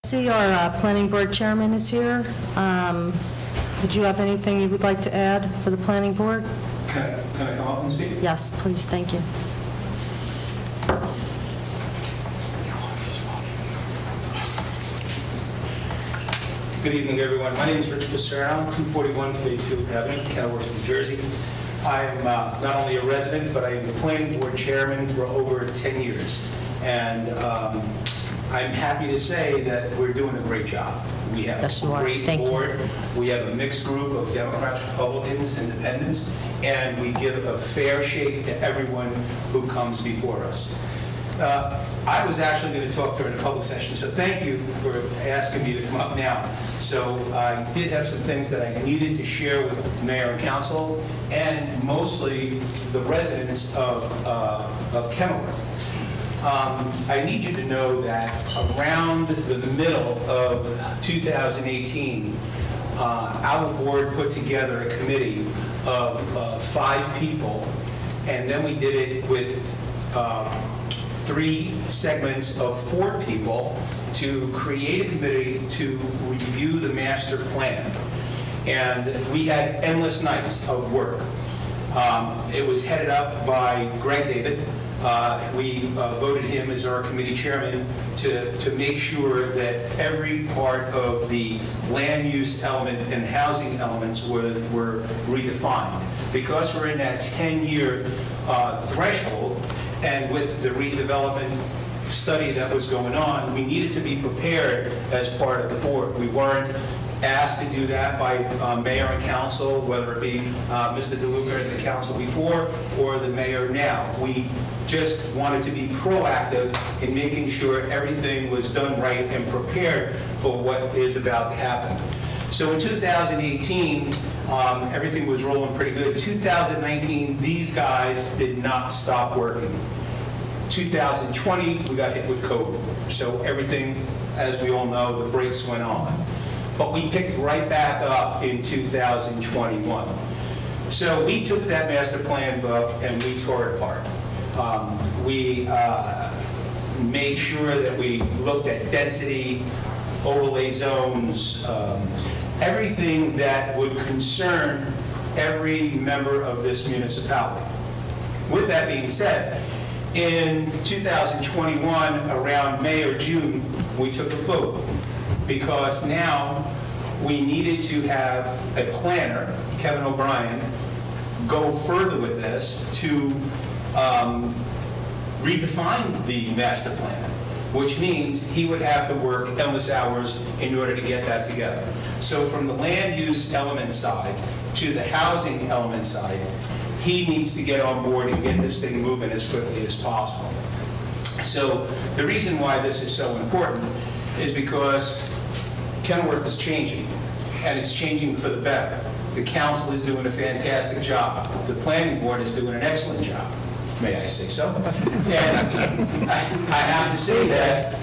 See, our planning board chairman is here. Would you have anything you would like to add for the planning board? Can I come up and speak? Yes, please, thank you. Good evening, everyone. My name is Rich Picerno, 241 Fayette Avenue, Kenilworth, New Jersey. I am not only a resident, but I am the planning board chairman for over 10 years. And I'm happy to say that we're doing a great job. We have a great board. We have a mixed group of Democrats, Republicans, Independents, and we give a fair shake to everyone who comes before us. I was actually going to talk during a public session, so thank you for asking me to come up now. So I did have some things that I needed to share with the mayor and council, and mostly the residents of Kenilworth. I need you to know that around the middle of 2018, our board put together a committee of 5 people, and then we did it with 3 segments of 4 people to create a committee to review the master plan. And we had endless nights of work. It was headed up by Greg David. We voted him as our committee chairman to make sure that every part of the land use element and housing elements were redefined. Because we're in that 10-year threshold, and with the redevelopment study that was going on, we needed to be prepared as part of the board. We weren't asked to do that by mayor and council, whether it be Mr. DeLuca and the council before or the mayor now. We just wanted to be proactive in making sure everything was done right and prepared for what is about to happen. So in 2018, everything was rolling pretty good. 2019, these guys did not stop working. 2020, we got hit with COVID. So everything, as we all know, the brakes went on. But we picked right back up in 2021. So we took that master plan book and we tore it apart. We made sure that we looked at density, overlay zones, everything that would concern every member of this municipality. With that being said, in 2021, around May or June, we took a vote because now we needed to have a planner, Kevin O'Brien, go further with this to redefine the master plan, which means he would have to work endless hours in order to get that together. So from the land use element side to the housing element side, he needs to get on board and get this thing moving as quickly as possible. So the reason why this is so important is because Kenilworth is changing, and it's changing for the better. The council is doing a fantastic job. The planning board is doing an excellent job. May I say so? And I have to say that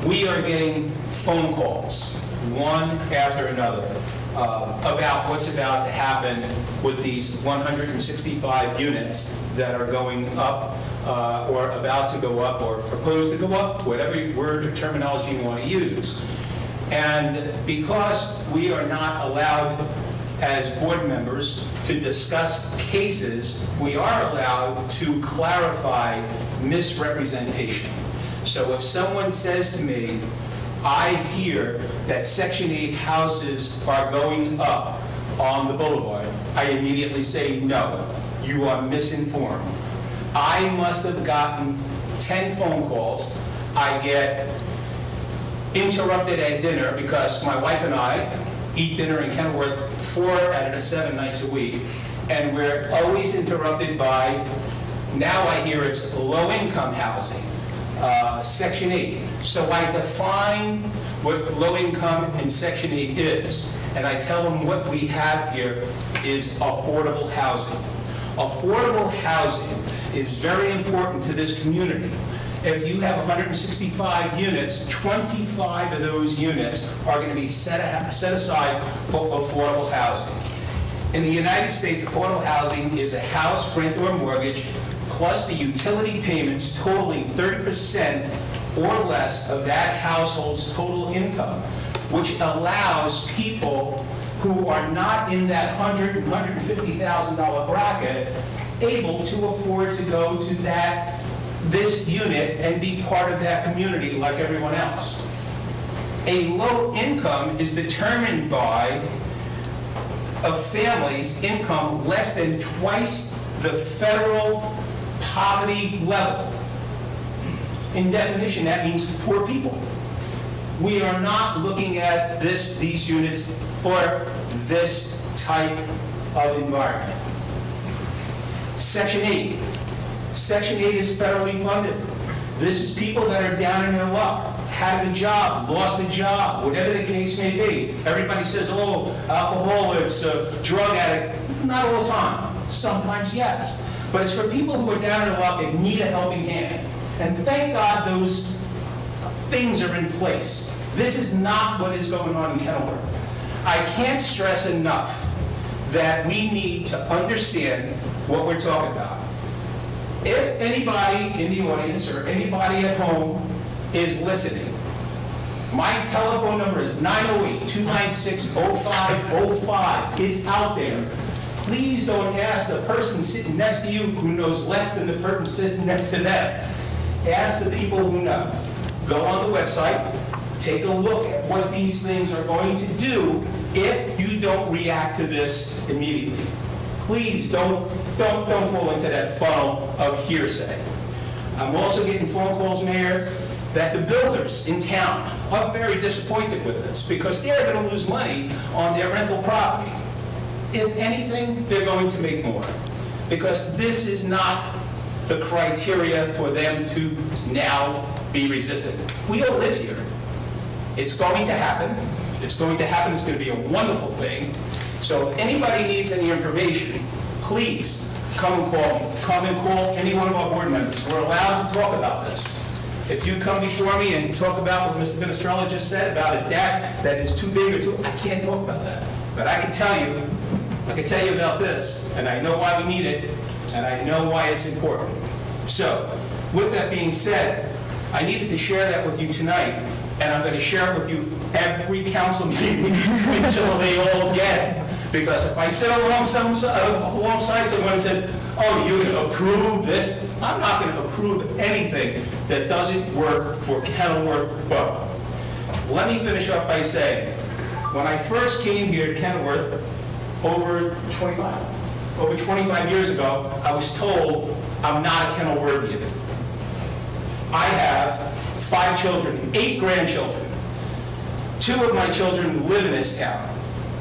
we are getting phone calls, one after another, about what's about to happen with these 165 units that are going up or about to go up or proposed to go up, whatever word or terminology you want to use. And because we are not allowed as board members to discuss cases, we are allowed to clarify misrepresentation. So if someone says to me, I hear that Section 8 houses are going up on the boulevard, I immediately say, no, you are misinformed. I must have gotten 10 phone calls. I get interrupted at dinner because my wife and I eat dinner in Kenilworth 4 out of 7 nights a week, and we're always interrupted by, now I hear it's low-income housing, Section 8. So I define what low-income and Section 8 is, and I tell them what we have here is affordable housing. Affordable housing is very important to this community. If you have 165 units, 25 of those units are going to be set aside for affordable housing. In the United States, affordable housing is a house, rent, or mortgage, plus the utility payments totaling 30% or less of that household's total income, which allows people who are not in that $100,000 and $150,000 bracket able to afford to go to this unit and be part of that community like everyone else. A low income is determined by a family's income less than twice the federal poverty level. In definition, that means poor people. We are not looking at these units for this type of environment. Section 8. Section 8 is federally funded. This is people that are down in their luck, had a job, lost a job, whatever the case may be. Everybody says, oh, alcoholics, drug addicts. Not all the time. Sometimes, yes. But it's for people who are down in their luck and need a helping hand. And thank God those things are in place. This is not what is going on in Kenilworth. I can't stress enough that we need to understand what we're talking about. If anybody in the audience or anybody at home is listening, my telephone number is 908-296-0505. It's out there. Please don't ask the person sitting next to you who knows less than the person sitting next to them. Ask the people who know. Go on the website, take a look at what these things are going to do if you don't react to this immediately. Please don't fall into that funnel of hearsay. I'm also getting phone calls, Mayor, that the builders in town are very disappointed with this because they're going to lose money on their rental property. If anything, they're going to make more because this is not the criteria for them to now be resistant. We all live here. It's going to happen. It's going to happen. It's going to be a wonderful thing. So if anybody needs any information, please come and call me. Come and call any one of our board members. We're allowed to talk about this. If you come before me and talk about what Mr. Picerno just said about a deck that is too big or too, I can't talk about that. But I can tell you about this, and I know why we need it, and I know why it's important. So, with that being said, I needed to share that with you tonight, and I'm going to share it with you every council meeting until they all get it. Because if I sit alongside someone and said, oh, you're going to approve this, I'm not going to approve anything that doesn't work for Kenilworth Borough. Let me finish off by saying, when I first came here to Kenilworth over 25 years ago, I was told I'm not a Kenilworthian. I have 5 children, 8 grandchildren. 2 of my children live in this town.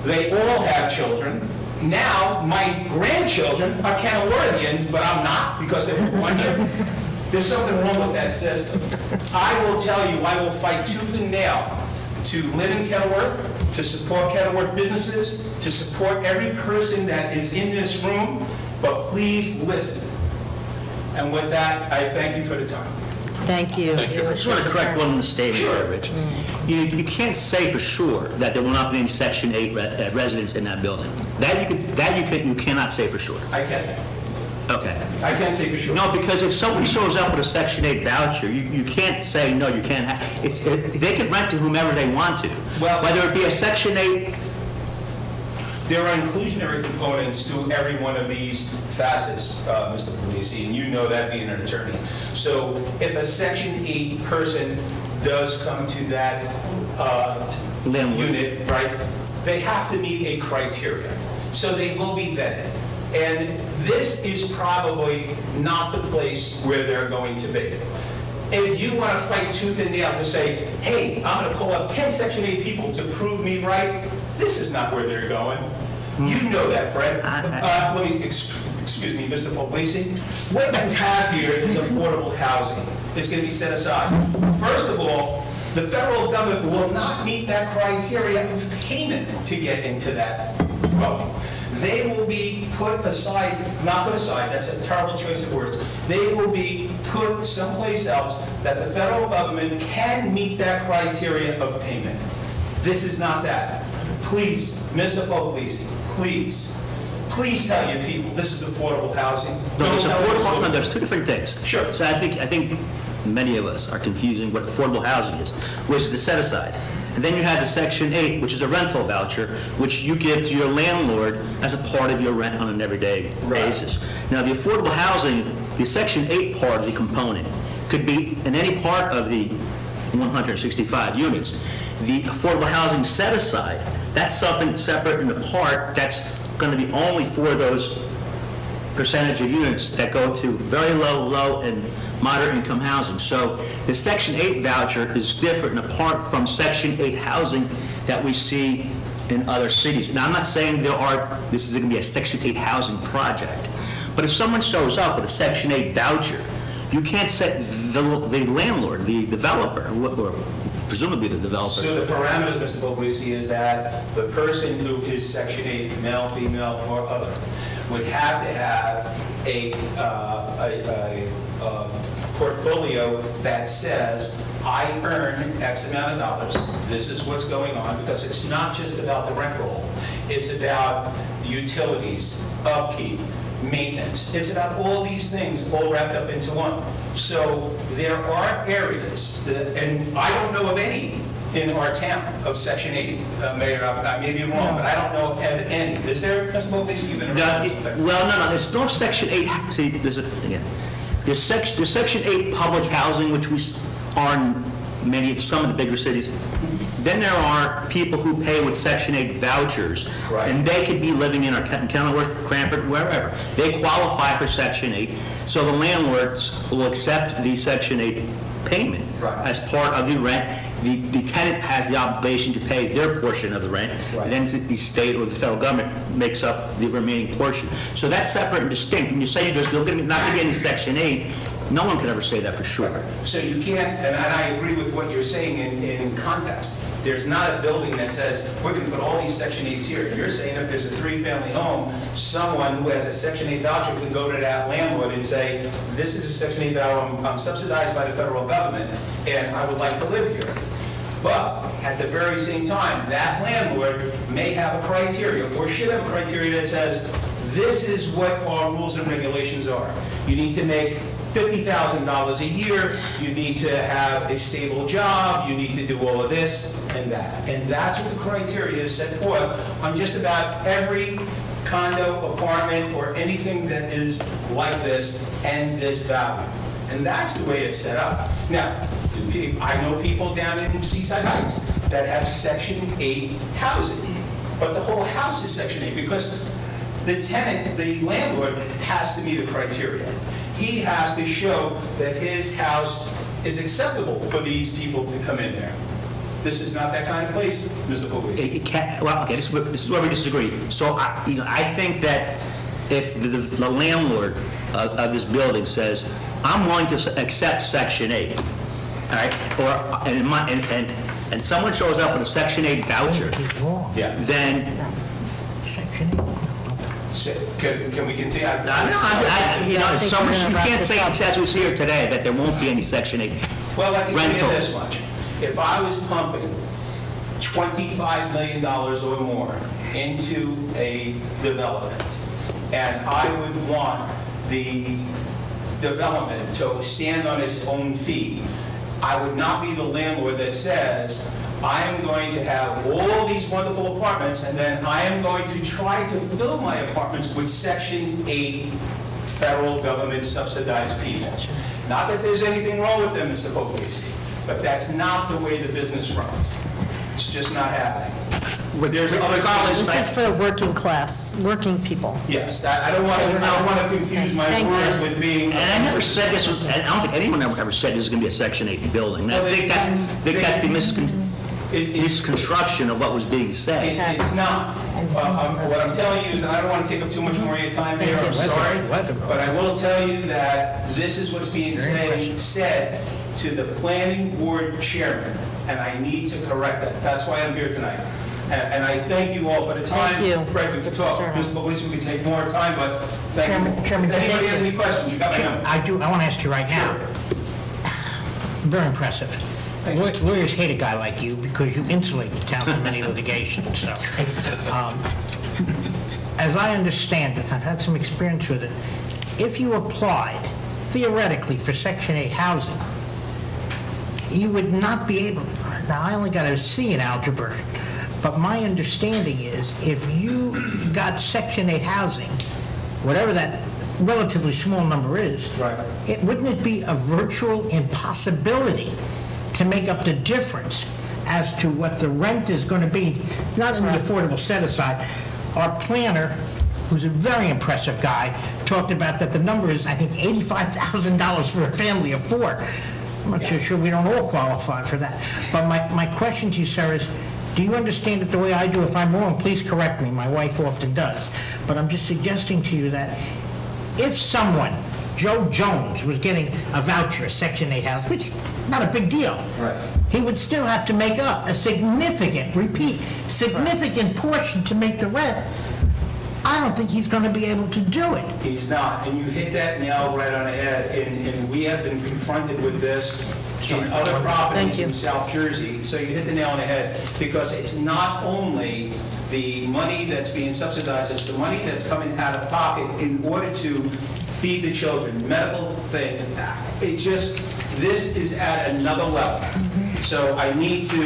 They all have children. Now, my grandchildren are Kenilworthians, but I'm not because they were born here. There's something wrong with that system. I will tell you, I will fight tooth and nail to live in Kenilworth, to support Kenilworth businesses, to support every person that is in this room, but please listen. And with that, I thank you for the time. Thank you. Thank you. I just want to correct one statement there, Rich. You can't say for sure that there will not be any Section 8 residents in that building. You cannot say for sure. I can. Okay. I can't say for sure. No, because if someone shows up with a Section 8 voucher, you can't say, no, you can't have, they can rent to whomever they want to. Well, whether it be a Section 8. There are inclusionary components to every one of these facets, Mr. Polisi, and you know that being an attorney. So if a Section 8 person does come to that unit, right, they have to meet a criteria. So they will be vetted. And this is probably not the place where they're going to be. If you want to fight tooth and nail to say, hey, I'm going to call up 10 Section 8 people to prove me right, this is not where they're going. You know that, Fred. Excuse me, Mr. Polisi. What you have here is affordable housing. It's going to be set aside. First of all, the federal government will not meet that criteria of payment to get into that dwelling. They will be put aside, not put aside, that's a terrible choice of words. They will be put someplace else that the federal government can meet that criteria of payment. This is not that. Please, Mr. Polisi, please tell your people this is affordable housing. No, it's affordable. No, there's 2 different things. Sure. So I think many of us are confusing what affordable housing is, which is the set aside. And then you have the Section 8, which is a rental voucher, which you give to your landlord as a part of your rent on an everyday basis. Now, the affordable housing, the Section 8 part of the component, could be in any part of the 165 units. The affordable housing set aside, that's something separate and apart, that's going to be only for those percentage of units that go to very low, and moderate income housing. So the Section 8 voucher is different and apart from Section 8 housing that we see in other cities. Now, I'm not saying this is going to be a Section 8 housing project, but if someone shows up with a Section 8 voucher, you can't set the landlord, the developer, or presumably the developer. So the parameters, Mr. Puglisi, is that the person who is Section 8, male, female, or other, would have to have a portfolio that says, I earn X amount of dollars, this is what's going on, because it's not just about the rent roll, it's about utilities, upkeep, maintenance. It's about all these things all wrapped up into one. So there are areas, and I don't know of any in our town of Section 8, Mayor, I may be wrong, but I don't know of any. Is there, Mr. Puglisi, you've been around? Well, no, there's no Section 8, see, there's Section 8 public housing, which we are in some of the bigger cities. Then there are people who pay with Section 8 vouchers, right, and they could be living in Kenilworth, Cranford, wherever. They qualify for Section 8, so the landlords will accept the Section 8 payment, right, as part of the rent. The tenant has the obligation to pay their portion of the rent, right, and then the state or the federal government makes up the remaining portion. So that's separate and distinct. When you say you're not going to get any Section 8, no one can ever say that for sure. Right. So you can't, and I agree with what you're saying in context. There's not a building that says, we're going to put all these Section 8s here. You're saying if there's a 3-family home, someone who has a Section 8 voucher can go to that landlord and say, this is a Section 8 voucher, I'm subsidized by the federal government, and I would like to live here. But at the very same time, that landlord may have a criteria, or should have a criteria that says, this is what our rules and regulations are. You need to make $50,000 a year, you need to have a stable job, you need to do all of this and that. And that's what the criteria is set forth on just about every condo, apartment, or anything that is like this and this value. And that's the way it's set up. Now, I know people down in Seaside Heights that have Section 8 housing, but the whole house is Section 8 because the tenant, the landlord, has to meet a criteria. He has to show that his house is acceptable for these people to come in there. This is not that kind of place, Mr. Puglisi. Well, okay, this is where we disagree. So, I think that if the landlord of this building says, I'm willing to accept Section 8, all right, and someone shows up with a Section 8 voucher, yeah, then Section 8. Can we continue? you can't say, as we see here today, that there won't be any Section 8 Well, I can rental. tell you this much. If I was pumping $25 million or more into a development, and I would want the development to stand on its own feet, I would not be the landlord that says, I am going to have all these wonderful apartments, and then I am going to try to fill my apartments with Section 8 federal government subsidized people. Not that there's anything wrong with them, Mr. Puglisi, but that's not the way the business runs. It's just not happening. There's other This is for working class, working people. Yes, I don't want to confuse my Thank words you. with being. And I never said this was, and I don't think anyone ever said this is going to be a Section 8 building. I think that's the misconstruction of what was being said. It's not. What I'm telling you is, and I don't want to take up too much more of your time here, I'm sorry, but I will tell you that this is what's being said to the planning board chairman, and I need to correct that. That's why I'm here tonight. And I thank you all for the time. Thank you, Fred, we Mr. could talk. Picerno. Mr. Puglisi, we could take more time, but thank you. Chairman, If anybody thank has you. any questions, you got my number. I do. I want to ask you right now. Very impressive. Lawyers hate a guy like you because you insulate the town from any litigation. So, as I understand it, I've had some experience with it. If you applied theoretically for Section 8 housing, you would not be able, now I only got a C in algebra, but my understanding is if you got Section 8 housing, whatever that relatively small number is, Right. wouldn't it be a virtual impossibility to make up the difference as to what the rent is going to be, not in the affordable set-aside? Our planner, who's a very impressive guy, talked about that the number is, I think, $85,000 for a family of 4. I'm not too sure we don't all qualify for that. But my question to you, sir, is, do you understand it the way I do? If I'm wrong, please correct me. My wife often does. But I'm just suggesting to you that if someone, Joe Jones, was getting a voucher, a Section 8 house, which is not a big deal, Right. he would still have to make up a significant portion to make the rent. I don't think he's going to be able to do it. He's not, and you hit that nail right on the head, and we have been confronted with this in other Thank properties you. in South Jersey, so you hit the nail on the head, because it's not only the money that's being subsidized, it's the money that's coming out of pocket in order to feed the children, medical thing. This is at another level. So I need to,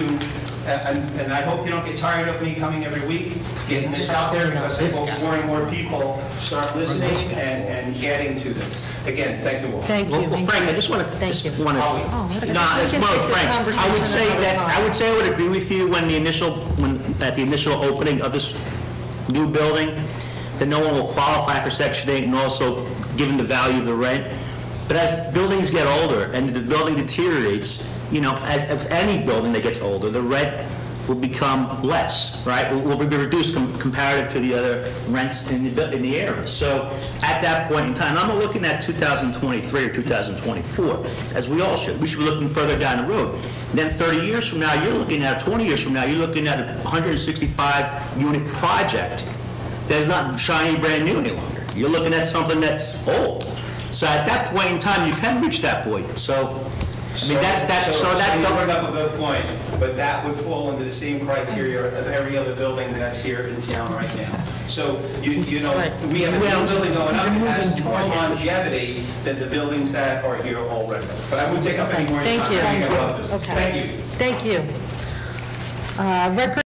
and I hope you don't get tired of me coming every week, getting this out there, because I hope more and more people start listening and getting to this. Again, thank you all. Thank you. Well, Frank, I just want to, Thank you. no, it's more Frank. I would say that, I would agree with you at the initial opening of this new building, that no one will qualify for Section 8, and also given the value of the rent. But as buildings get older and the building deteriorates, as any building that gets older, the rent will become less, right? Will be reduced comparative to the other rents in the area. So at that point in time, I'm not looking at 2023 or 2024, as we all should. We should be looking further down the road. Then 30 years from now, 20 years from now, you're looking at a 165-unit project that's not shiny brand new any longer. You're looking at something that's old. So at that point in time, you can reach that point. So So you bring up a good point, but that would fall under the same criteria of every other building that's here in town right now. So, we have a new building going up, it has more longevity than the buildings that are here already. But I won't take up any more of your time. Thank you. I think I love this. Okay. Thank you. Thank you. Record